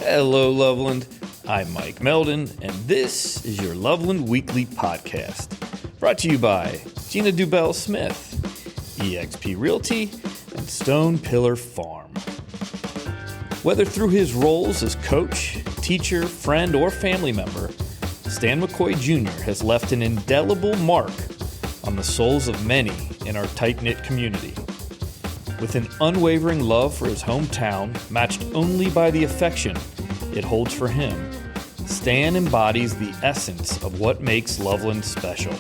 Hello, Loveland. I'm Mike Meldon, and this is your Loveland Weekly Podcast, brought to you by Gina Dubell-Smith, eXp Realty, and Stone Pillar Farm. Whether through his roles as coach, teacher, friend, or family member, Stan McCoy Jr. has left an indelible mark on the souls of many in our tight-knit community. With an unwavering love for his hometown, matched only by the affection it holds for him, Stan embodies the essence of what makes Loveland special.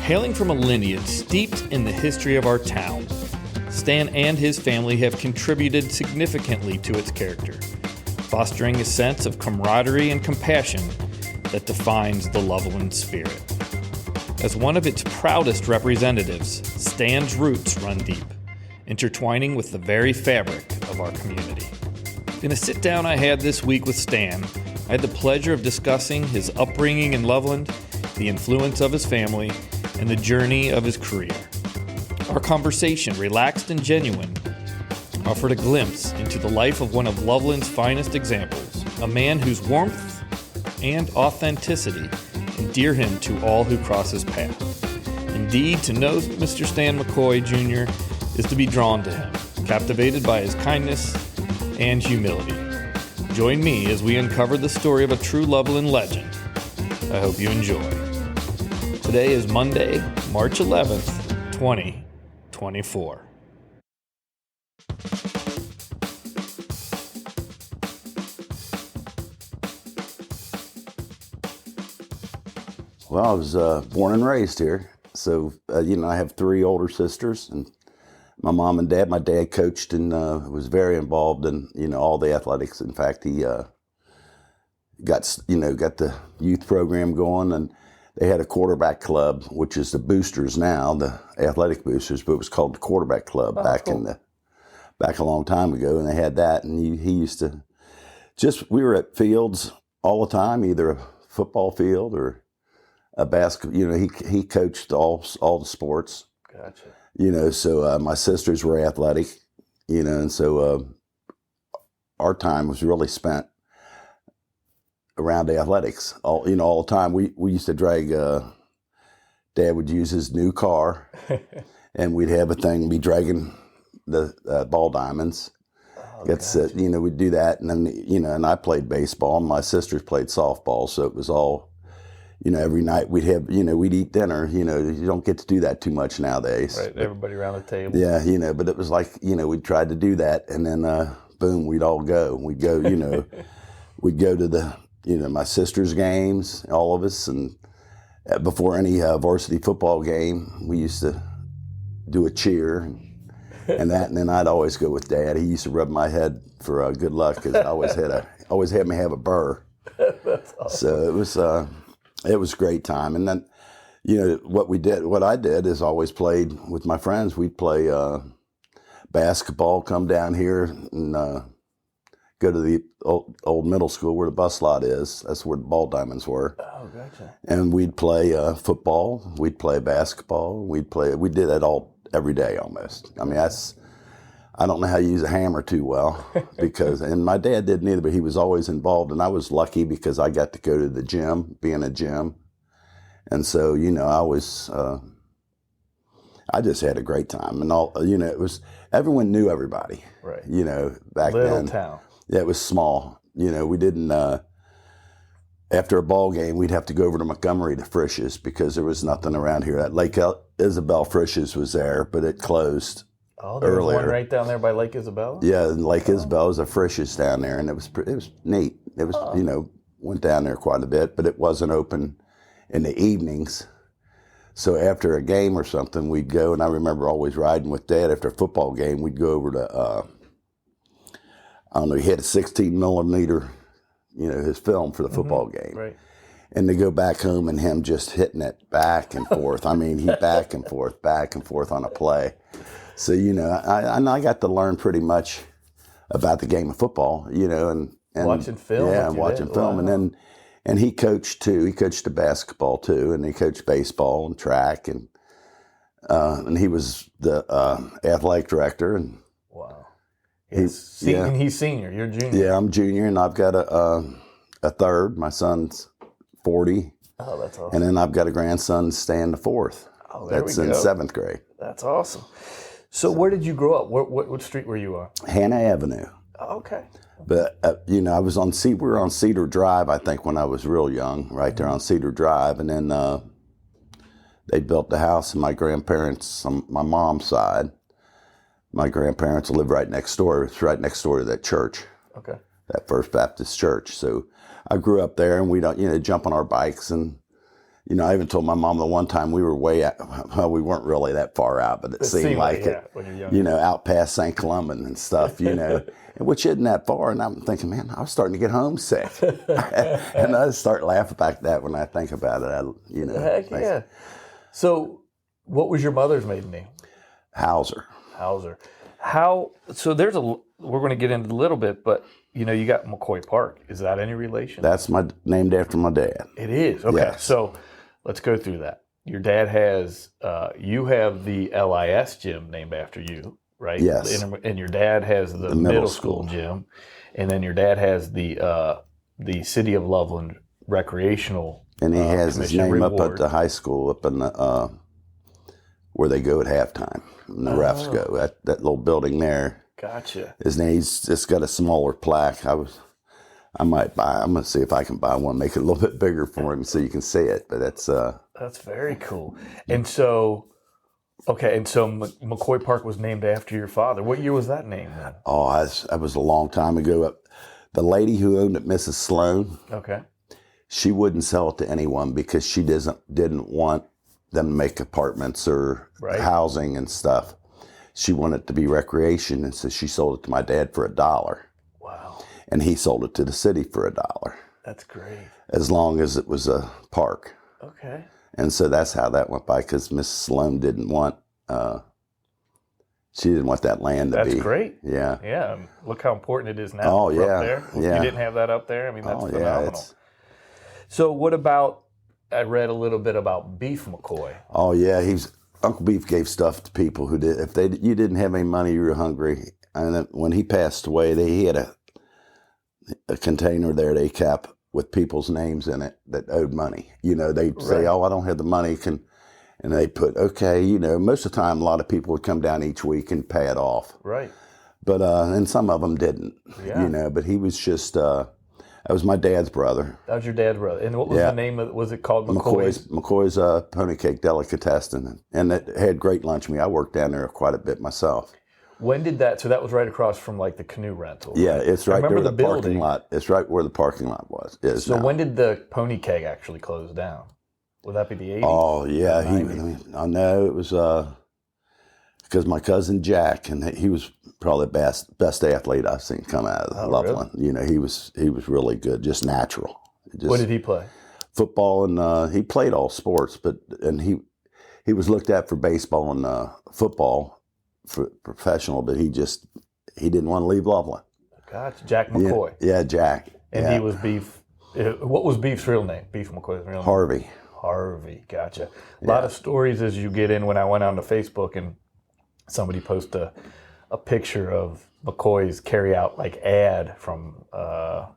Hailing from a lineage steeped in the history of our town, Stan and his family have contributed significantly to its character, fostering a sense of camaraderie and compassion that defines the Loveland spirit. As one of its proudest representatives, Stan's roots run deep, intertwining with the very fabric of our community. In a sit-down I had this week with Stan, I had the pleasure of discussing his upbringing in Loveland, the influence of his family, and the journey of his career. Our conversation, relaxed and genuine, offered a glimpse into the life of one of Loveland's finest examples, a man whose warmth and authenticity endear him to all who cross his path. Indeed, to know Mr. Stan McCoy Jr. is to be drawn to him, captivated by his kindness and humility. Join me as we uncover the story of a true Loveland legend. I hope you enjoy. Today is Monday, March 11th, 2024. Well, I was born and raised here. So, I have three older sisters, and my mom and dad. My dad coached and was very involved in, all the athletics. In fact, he got the youth program going, and they had a quarterback club, which is the boosters now, the athletic boosters, but it was called the quarterback club back a long time ago. And they had that, and he used to we were at fields all the time, either a football field or a basketball. He coached all the sports. Gotcha. So my sisters were athletic, and so our time was really spent around athletics all the time. We used to drag, Dad would use his new car and we'd have a thing, be dragging the ball diamonds. Gotcha. We'd do that. And then, and I played baseball and my sisters played softball. So it was all, every night we'd have, we'd eat dinner. You don't get to do that too much nowadays. Right, everybody around the table. Yeah, but it was like, we tried to do that, and then, boom, we'd all go. We'd go, we'd go to the, my sister's games, all of us, and before any varsity football game, we used to do a cheer and that, and then I'd always go with Dad. He used to rub my head for good luck, because I always had me have a burr. That's awesome. So it was a great time. And then, what I did is always played with my friends. We'd play basketball, come down here and go to the old middle school where the bus lot is. That's where the ball diamonds were. Oh, gotcha. And we'd play football. We'd play basketball. We did that every day almost. I mean, I don't know how to use a hammer too well, and my dad didn't either, but he was always involved, and I was lucky because I got to go to the gym, be in a gym. And so, I just had a great time, and it was, everyone knew everybody, right? Back Little then. Town. Yeah, it was small. We didn't, after a ball game, we'd have to go over to Montgomery to Frisch's because there was nothing around here. At Lake Isabel, Frisch's was there, but it closed. Oh, there was one right down there by Lake Isabel? Yeah, Lake Isabel was a Frisch's down there, and it was neat. It was, went down there quite a bit, but it wasn't open in the evenings. So after a game or something, we'd go, and I remember always riding with Dad after a football game. We'd go over to, he had a 16 millimeter, his film for the football game. Right. And to go back home and him just hitting it back and forth. I mean, he back and forth on a play. So, I got to learn pretty much about the game of football, and watching film. Yeah, watching film. Wow. And he coached too. He coached the basketball too, and he coached baseball and track, and he was the athletic director. And wow. And he's senior. You're junior. Yeah, I'm junior, and I've got a third. My son's 40. Oh, that's awesome. And then I've got a grandson staying the fourth. Oh, there that's we go. in 7th grade. That's awesome. So where did you grow up? What street were you on? Hannah Avenue. Oh, okay. But, we were on Cedar Drive, I think, when I was real young, right there on Cedar Drive. And then they built the house, and my grandparents, on my mom's side, my grandparents lived right next door. It's right next door to that church. Okay. That First Baptist church. So I grew up there, and we don't, jump on our bikes. And, I even told my mom the one time we were we weren't really that far out, but it seemed like it, when you're young. Out past St. Colemine and stuff, which isn't that far. And I'm thinking, man, I was starting to get homesick. And I just start laughing back that when I think about it, Heck yeah. So what was your mother's maiden name? Hauser. So we're going to get into a little bit, but you got McCoy Park. Is that any relation? That's named after my dad. It is. Okay. Yes. So let's go through that. Your dad has, you have the LIS gym named after you, right? Yes. And your dad has the middle school gym. And then your dad has the City of Loveland recreational. And he has his name up at the high school up in the, where they go at halftime. And the refs go. That little building there. Gotcha. His name's just got a smaller plaque. I'm gonna see if I can buy one, make it a little bit bigger for him so you can see it. But that's very cool. And so McCoy Park was named after your father. What year was that named then? Oh, that was a long time ago. The lady who owned it, Mrs. Sloan. Okay. She wouldn't sell it to anyone because she didn't want them to make apartments or housing and stuff. She wanted it to be recreation, and so she sold it to my dad for $1. Wow. And he sold it to the city for $1. That's great. As long as it was a park. Okay. And so that's how that went by, because Mrs. Sloan didn't want that land to be. That's great. Yeah. Yeah. Look how important it is now. Oh, yeah. Up there. If you didn't have that up there, that's phenomenal. Yeah, so what about, I read a little bit about Beef McCoy. Oh, yeah. Uncle Beef gave stuff to people who did. You didn't have any money, you were hungry. And then when he passed away, he had a container there they kept with people's names in it that owed money. They'd say, "Oh, I don't have the money." And they put, "Okay." Most of the time, a lot of people would come down each week and pay it off. Right. But and some of them didn't. Yeah. But he was just. That was my dad's brother. That was your dad's brother. And what was the name of it? Was it called McCoy's? McCoy's Pony Cake Delicatessen. And it had great lunch meat. I worked down there quite a bit myself. When did that, so that was right across from like the canoe rental? Right? Yeah, it's right there where the building. Parking lot. It's right where the parking lot is. So when did the Pony Keg actually close down? Would that be the 80s? Oh, yeah. I know it was because my cousin Jack, and he was probably the best athlete I've seen come out of Loveland. Really? He was really good, just natural. What did he play? Football, and he played all sports, and he was looked at for baseball and football for professional, but he didn't want to leave Loveland. Gotcha. Jack McCoy. Yeah, Jack. And he was Beef. What was Beef's real name? Beef McCoy's real name? Harvey. Gotcha. A lot of stories as you get in. When I went on to Facebook and somebody posted a picture of McCoy's carry-out ad from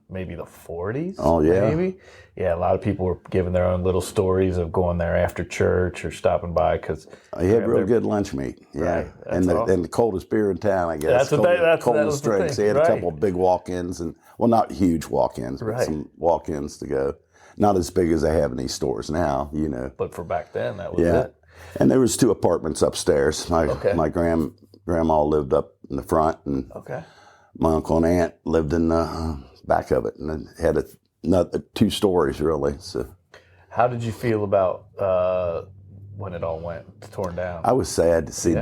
maybe the 40s. Oh, yeah. Maybe. Yeah, a lot of people were giving their own little stories of going there after church or stopping by because he had real good lunch meat. Yeah, right. and the coldest beer in town, I guess. Coldest drinks. He had a couple of big walk-ins, and not huge walk-ins, but some walk-ins to go. Not as big as they have in these stores now, But for back then, that was it. And there was 2 apartments upstairs. My grandma lived up in the front, and my uncle and aunt lived in the back of it, and it had another 2 stories really. So, how did you feel about when it all went torn down? I was sad to see,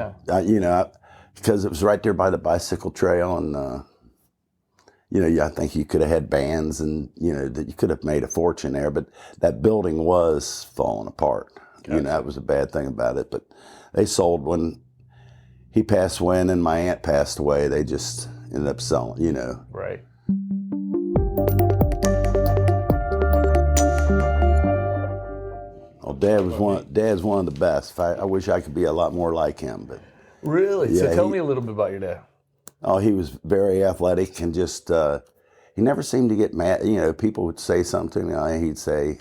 because it was right there by the bicycle trail, and I think you could have had bands, and that you could have made a fortune there, but that building was falling apart. Gotcha. That was a bad thing about it, but they sold when he passed away, and then my aunt passed away. They just ended up selling, Right. Well, Dad's one of the best. I wish I could be a lot more like him, but really. So tell me a little bit about your dad. Oh, he was very athletic and just, he never seemed to get mad. You know, people would say something, and he'd say,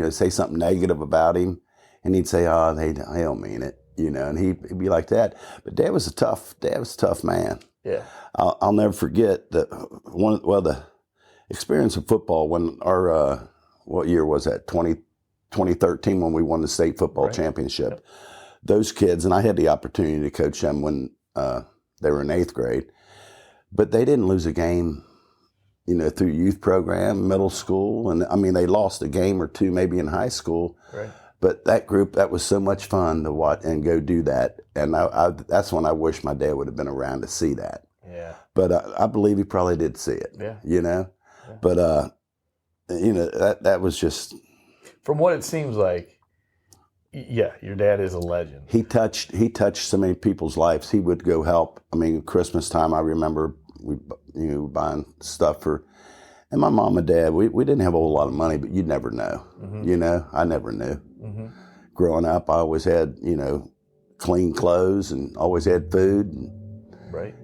say something negative about him, and he'd say, oh, they don't mean it, and he'd be like that. But Dad was a tough man. Yeah. I'll never forget the experience of football when our, what year was that, 2013 when we won the state football championship. Yep. Those kids, and I had the opportunity to coach them when they were in 8th grade, but they didn't lose a game, through youth program, middle school. And I mean, they lost a game or two maybe in high school. Right. But that group, that was so much fun to watch and go do that. And that's when I wish my dad would have been around to see that. Yeah. But I believe he probably did see it. Yeah. Yeah. But, that was just. From what it seems like, yeah, your dad is a legend. He touched so many people's lives. He would go help. I mean, Christmas time, I remember we buying stuff for, and my mom and dad, we didn't have a whole lot of money, but you'd never know. Mm-hmm. I never knew. Mm-hmm. Growing up, I always had, clean clothes and always had food. And, right.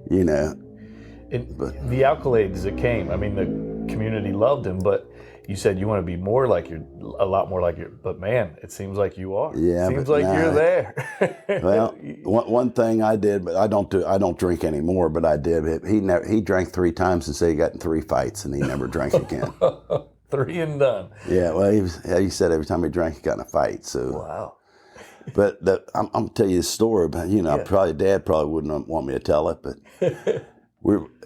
But the accolades that came, I mean, the community loved him, but you said you want to be a lot more like your, but man, it seems like you are. Yeah, seems like you're there. Well, one thing I did, but I don't drink anymore, but I did. He drank 3 times and said he got in 3 fights and he never drank again. 3 and done. Yeah, well, he said every time he drank, he got in a fight. So. Wow. But I'm gonna tell you the story, but Dad probably wouldn't want me to tell it, but.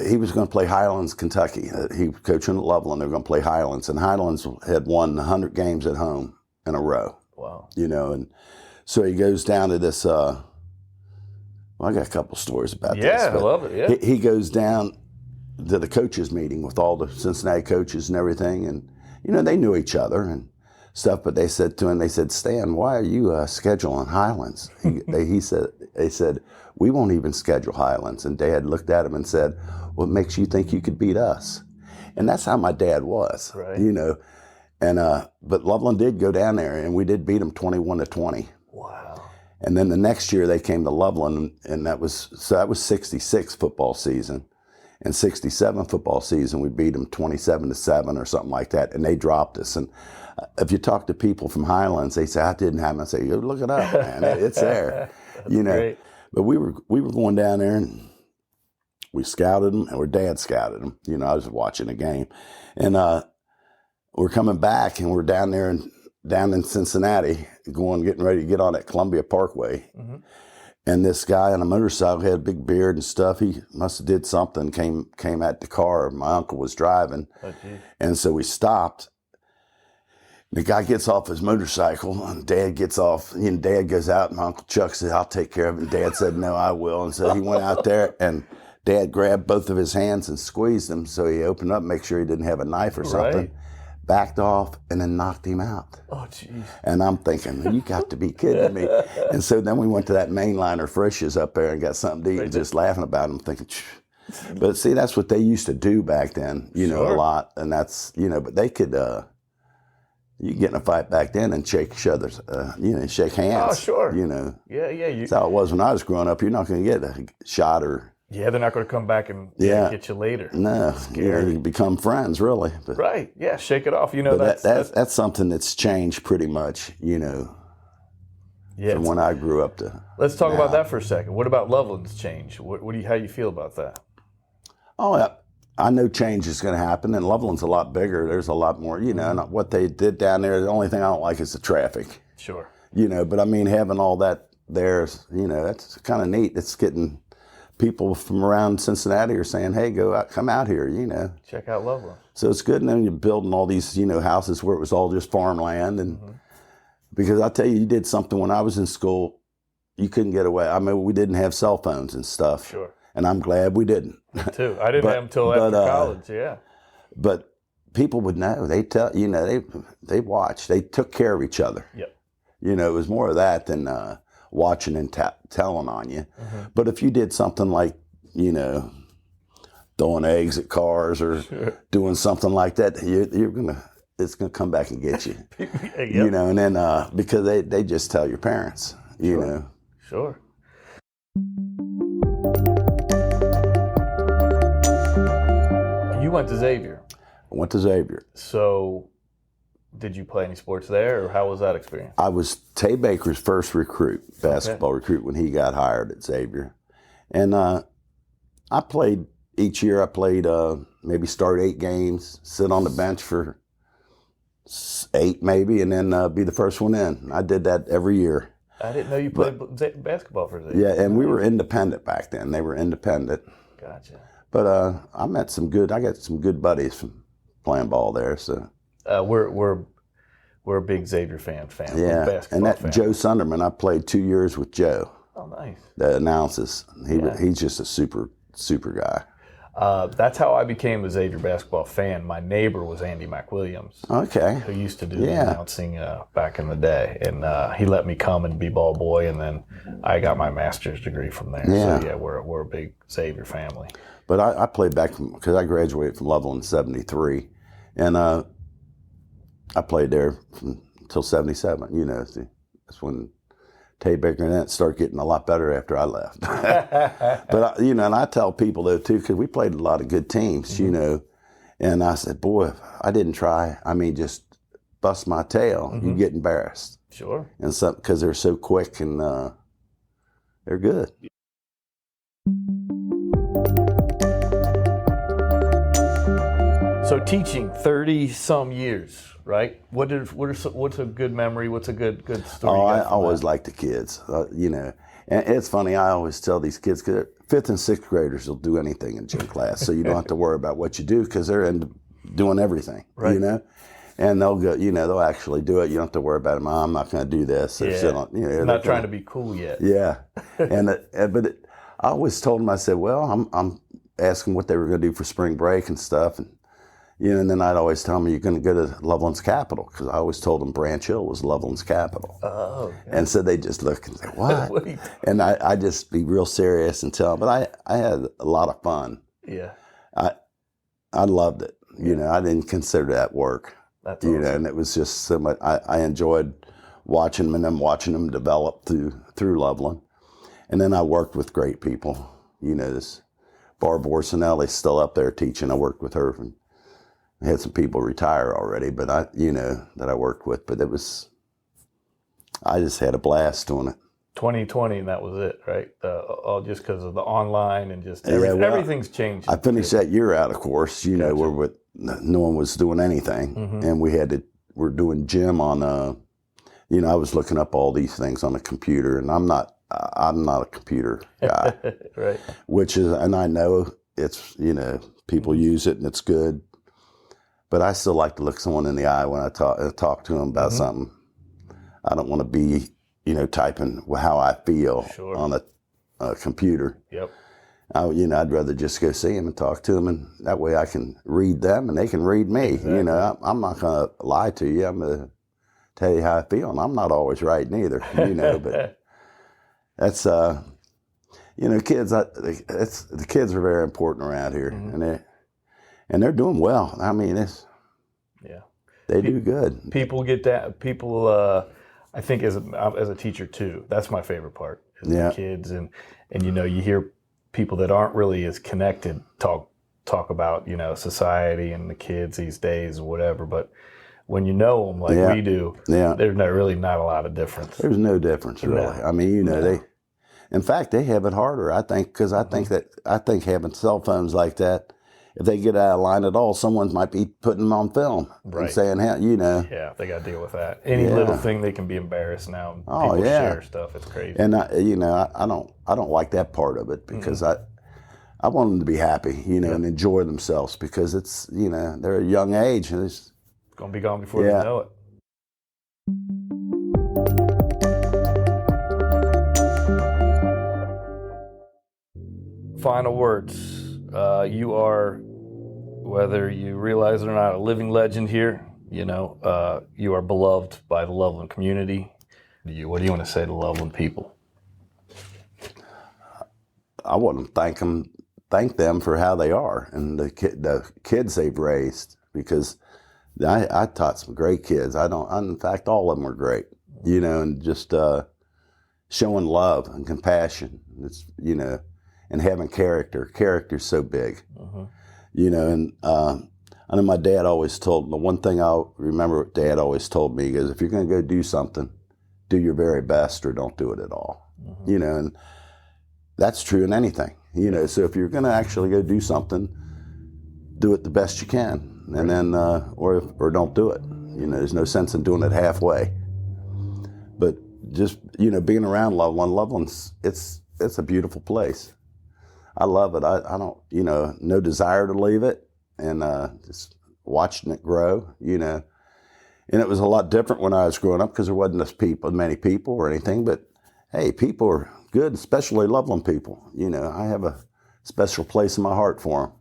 He was going to play Highlands, Kentucky. He was coaching at Loveland. They were going to play Highlands, and Highlands had won 100 games at home in a row. Wow. And so he goes down to this. I got a couple stories about this. Yeah, I love it. Yeah. He goes down to the coaches meeting with all the Cincinnati coaches and everything, and they knew each other and stuff. But they said to him, Stan, why are you scheduling Highlands? They said. We won't even schedule Highlands. And Dad looked at him and said, what makes you think you could beat us? And that's how my dad was, right. And, but Loveland did go down there and we did beat them 21-20. Wow. And then the next year they came to Loveland and that was 66 football season. And 67 football season, we beat them 27-7 or something like that. And they dropped us. And if you talk to people from Highlands, they say, I didn't have them. I say, look it up, man. It's there, Great. But we were going down there and we scouted them, or Dad scouted them. I was watching a game, and we're coming back, and we're down in Cincinnati, getting ready to get on that Columbia Parkway, and this guy on a motorcycle had a big beard and stuff. He must have did something. Came at the car. My uncle was driving, and so we stopped. The guy gets off his motorcycle, and Dad gets off, and Dad goes out, and my Uncle Chuck said, I'll take care of it. And Dad said, no, I will. And so he went out there, and Dad grabbed both of his hands and squeezed them, so he opened up, make sure he didn't have a knife or something, backed off, and then knocked him out. Oh, jeez. And I'm thinking, you got to be kidding me. And so then we went to that mainliner Frisch's up there and got something to eat, and just laughing about him, thinking, but see, that's what they used to do back then, a lot. And that's, but they could... You get in a fight back then and shake each other's, shake hands. Oh, sure. Yeah. That's how it was when I was growing up. You're not going to get a shot or. Yeah, they're not going to come back and get you later. No, you become friends, really. But, right. Yeah, shake it off. That's something that's changed pretty much. From when I grew up to. Let's talk about that for a second. What about Loveland's change? How you feel about that? Oh, yeah. I know change is going to happen, and Loveland's a lot bigger. There's a lot more, and what they did down there, the only thing I don't like is the traffic. Sure. But I mean, having all that there, that's kind of neat. It's getting people from around Cincinnati are saying, hey, come out here, Check out Loveland. So it's good, and then you're building all these, houses where it was all just farmland. And because I tell you, you did something when I was in school, you couldn't get away. I mean, we didn't have cell phones and stuff. Sure. And I'm glad we didn't. Me too. I didn't have them until after college, yeah. But people would know. They tell, they watched. They took care of each other. Yep. It was more of that than watching and telling on you. But if you did something like, throwing eggs at cars or doing something like that, it's gonna come back and get you. Yep. And then because they just tell your parents, Sure. went to Xavier. I went to Xavier. So did you play any sports there, or how was that experience? I was Tay Baker's first basketball recruit when he got hired at Xavier. And I played each year. I played maybe start 8 games, sit on the bench for 8 maybe, and then be the first one in. I did that every year. I didn't know you played basketball for Xavier. Yeah, and we were independent back then. They were independent. Gotcha. But I got some good buddies from playing ball there. So we're a big Xavier fan. Yeah, and that Joe Sunderman, I played 2 years with Joe. Oh, nice. That announces. He's just a super guy. That's how I became a Xavier basketball fan. My neighbor was Andy McWilliams. Okay. Who used to do the announcing back in the day. And he let me come and be ball boy, and then I got my master's degree from there. Yeah. So, we're a big Xavier family. But I played back because I graduated from Loveland in 73. And I played there until 77. You know, that's when Tay Baker and that started getting a lot better after I left. But, and I tell people, though, too, because we played a lot of good teams, and I said, boy, if I didn't try, just bust my tail, you get embarrassed. Sure. And because they're so quick and they're good. So teaching 30-some years, right? What's a good memory? What's a good story? I always like the kids, And it's funny, I always tell these kids, because 5th and 6th graders will do anything in gym class, so you don't have to worry about what you do because they're into doing everything, right. And they'll go, they'll actually do it. You don't have to worry about it. I'm not going to do this. Not trying to be cool yet. Yeah, but I always told them, I said, well, I'm asking what they were going to do for spring break and stuff, and then I'd always tell them, you're going to go to Loveland's capital, because I always told them Branch Hill was Loveland's capital. Oh. Okay. And so they just look and say, what? And I just be real serious and tell them. But I had a lot of fun. Yeah. I loved it. I didn't consider that work. That's awesome. And it was just so much. I enjoyed watching them and then watching them develop through Loveland. And then I worked with great people. This Barb Orsinelli's still up there teaching. I worked with her. And I had some people retire already, but that I worked with. But I just had a blast doing it. 2020, and that was it, right? All just because of the online and just everything's changed. I finished that year out, of course, gotcha. Where no one was doing anything. And we're doing gym on, I was looking up all these things on the computer, and I'm not a computer guy. Right. And I know it's, people use it and it's good. But I still like to look someone in the eye when I talk to them about something. I don't want to be, typing how I feel on a computer. Yep. I'd rather just go see them and talk to them, and that way I can read them and they can read me. Exactly. I'm not going to lie to you. I'm going to tell you how I feel, and I'm not always right neither. But that's kids. The kids are very important around here, and they're doing well. They do good. People get that. People, I think, as a teacher too, that's my favorite part. Is the kids, and you hear people that aren't really as connected talk about society and the kids these days or whatever. But when you know them like we do, there's really not a lot of difference. There's no difference really. They. In fact, they have it harder. I think because I think having cell phones like that, if they get out of line at all, someone might be putting them on film and saying, Yeah, they got to deal with that. Any little thing, they can be embarrassed now. People share stuff. It's crazy. And I don't like that part of it because I want them to be happy, and enjoy themselves because it's, they're a young age and it's going to be gone before they know it. Final words. You are, whether you realize it or not, a living legend here. You are beloved by the Loveland community. What do you want to say to Loveland people? I want to thank them for how they are and the kids they've raised, because I taught some great kids. In fact, all of them were great. And just showing love and compassion. It's and having character. Character's so big. And I know my dad always told, the one thing I remember what Dad always told me is, if you're going to go do something, do your very best or don't do it at all. Mm-hmm. And that's true in anything. So if you're going to actually go do something, do it the best you can, and then or don't do it. There's no sense in doing it halfway. But just being around Loveland's it's a beautiful place. I love it. I don't no desire to leave it, and just watching it grow. And it was a lot different when I was growing up because there wasn't many people or anything. But hey, people are good, especially Loveland people. I have a special place in my heart for them.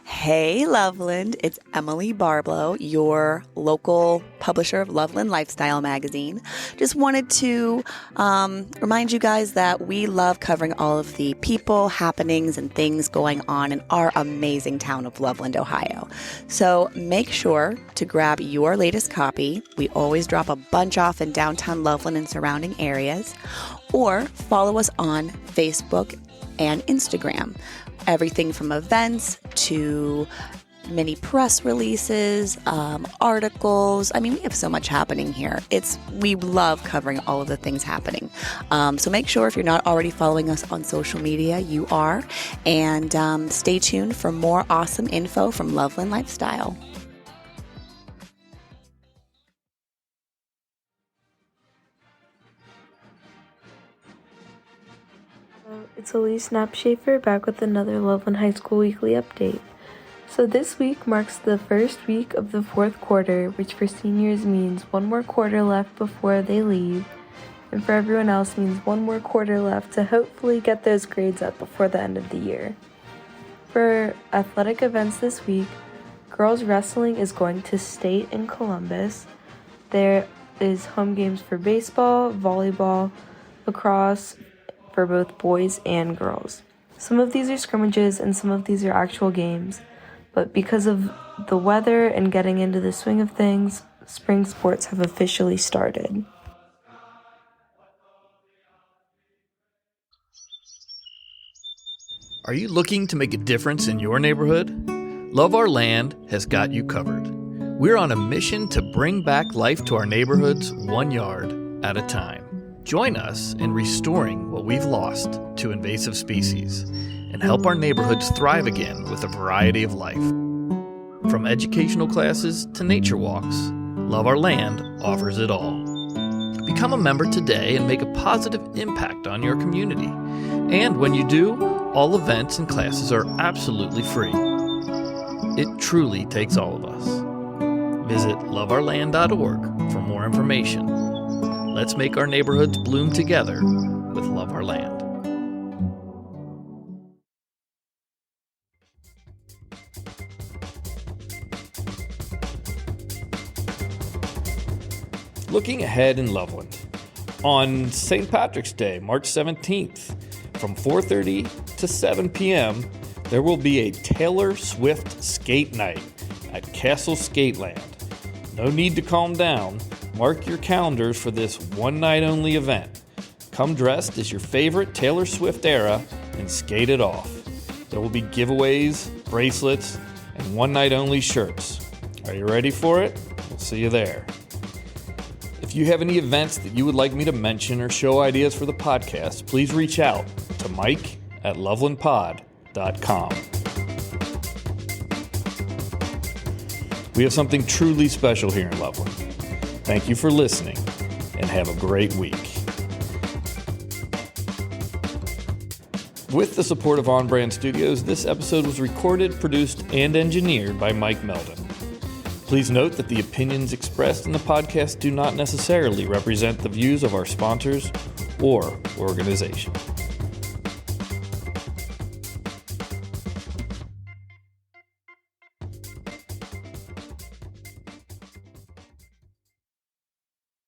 Hey Loveland, it's Emily Barblow, your local publisher of Loveland Lifestyle magazine. Just wanted to remind you guys that we love covering all of the people, happenings, and things going on in our amazing town of Loveland, Ohio. So make sure to grab your latest copy. We always drop a bunch off in downtown Loveland and surrounding areas, or follow us on Facebook and Instagram. Everything from events to mini press releases, articles. I mean, we have so much happening here. We love covering all of the things happening. So make sure, if you're not already following us on social media, you are. And stay tuned for more awesome info from Loveland Lifestyle. It's Elise Knapschafer back with another Loveland High School Weekly Update. So this week marks the first week of the fourth quarter, which for seniors means one more quarter left before they leave, and for everyone else means one more quarter left to hopefully get those grades up before the end of the year. For athletic events this week, girls wrestling is going to state in Columbus. There is home games for baseball, volleyball, lacrosse, for both boys and girls. Some of these are scrimmages and some of these are actual games, but because of the weather and getting into the swing of things, spring sports have officially started. Are you looking to make a difference in your neighborhood? Love Our Land has got you covered. We're on a mission to bring back life to our neighborhoods 1 yard at a time. Join us in restoring what we've lost to invasive species and help our neighborhoods thrive again with a variety of life. From educational classes to nature walks, Love Our Land offers it all. Become a member today and make a positive impact on your community. And when you do, all events and classes are absolutely free. It truly takes all of us. Visit loveourland.org for more information. Let's make our neighborhoods bloom together with Love Our Land. Looking ahead in Loveland. On St. Patrick's Day, March 17th, from 4:30 to 7 p.m., there will be a Taylor Swift skate night at Castle Skateland. No need to calm down. Mark your calendars for this one-night-only event. Come dressed as your favorite Taylor Swift era and skate it off. There will be giveaways, bracelets, and one-night-only shirts. Are you ready for it? We'll see you there. If you have any events that you would like me to mention or show ideas for the podcast, please reach out to mike@lovelandpod.com. We have something truly special here in Loveland. Thank you for listening, and have a great week. With the support of On Brand Studios, this episode was recorded, produced, and engineered by Mike Meldon. Please note that the opinions expressed in the podcast do not necessarily represent the views of our sponsors or organization.